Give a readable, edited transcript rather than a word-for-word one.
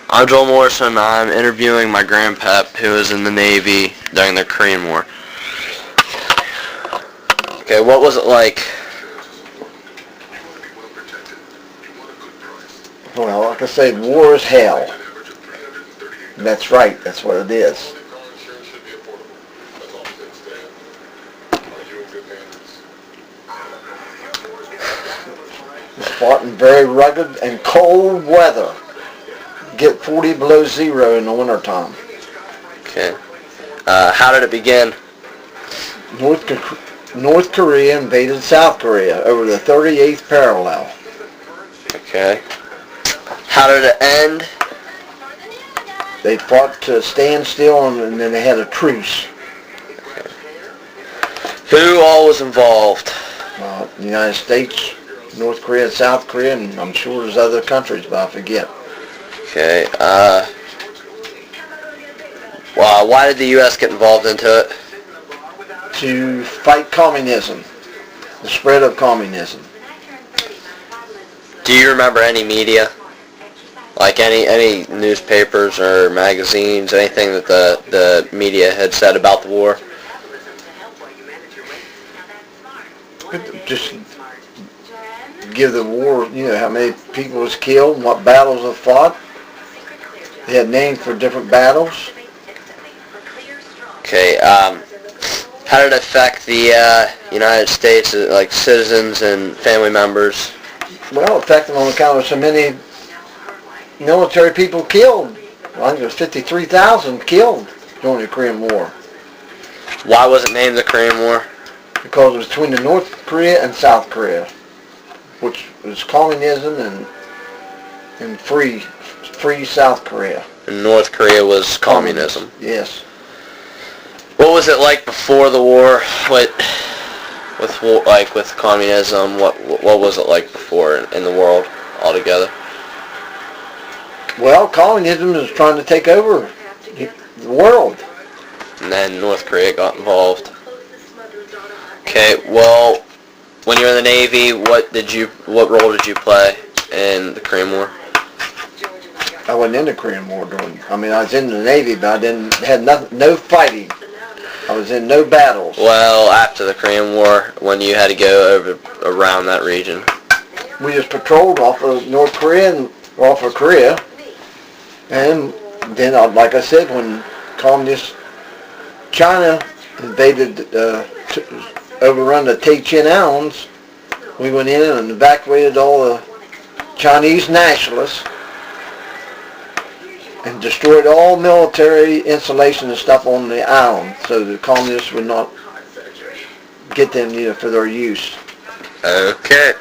I'm Joel Morrison. I'm interviewing my grandpap who was in the Navy during the Korean War. Okay, what was it like? Well, like I say, war is hell. And that's right. That's what it is. It's fought in very rugged and cold weather. Get 40 below zero in the wintertime. Okay. How did it begin? North Korea invaded South Korea over the 38th parallel. Okay. How did it end? They fought to stand still and then they had a truce. Okay. Who all was involved? The United States, North Korea, South Korea, and I'm sure there's other countries, but I forget. Okay. Well, why did the U.S. get involved into it? To fight communism, the spread of communism. Do you remember any media? Like any newspapers or magazines, anything that the media had said about the war? Just give the war, how many people was killed and what battles were fought. They had names for different battles. Okay, how did it affect the United States, like citizens and family members? Well, it affected them on account of so many military people killed. I think there was 53,000 killed during the Korean War. Why was it named the Korean War? Because it was between the North Korea and South Korea, which was communism and free South Korea. And North Korea was communism. Yes. What was it like before the war? With communism? What was it like before in the world altogether? Well, communism is trying to take over the world. And then North Korea got involved. Okay, well, when you were in the Navy, what role did you play in the Korean War? I wasn't in the Korean War I was in the Navy, but I had no fighting. I was in no battles. Well, after the Korean War, when you had to go around that region. We just patrolled off of North Korea and off of Korea. And then, like I said, when communist China invaded, overrun the Taichin Islands, we went in and evacuated all the Chinese nationalists and destroyed all military installation and stuff on the island so the communists would not get them for their use. Okay.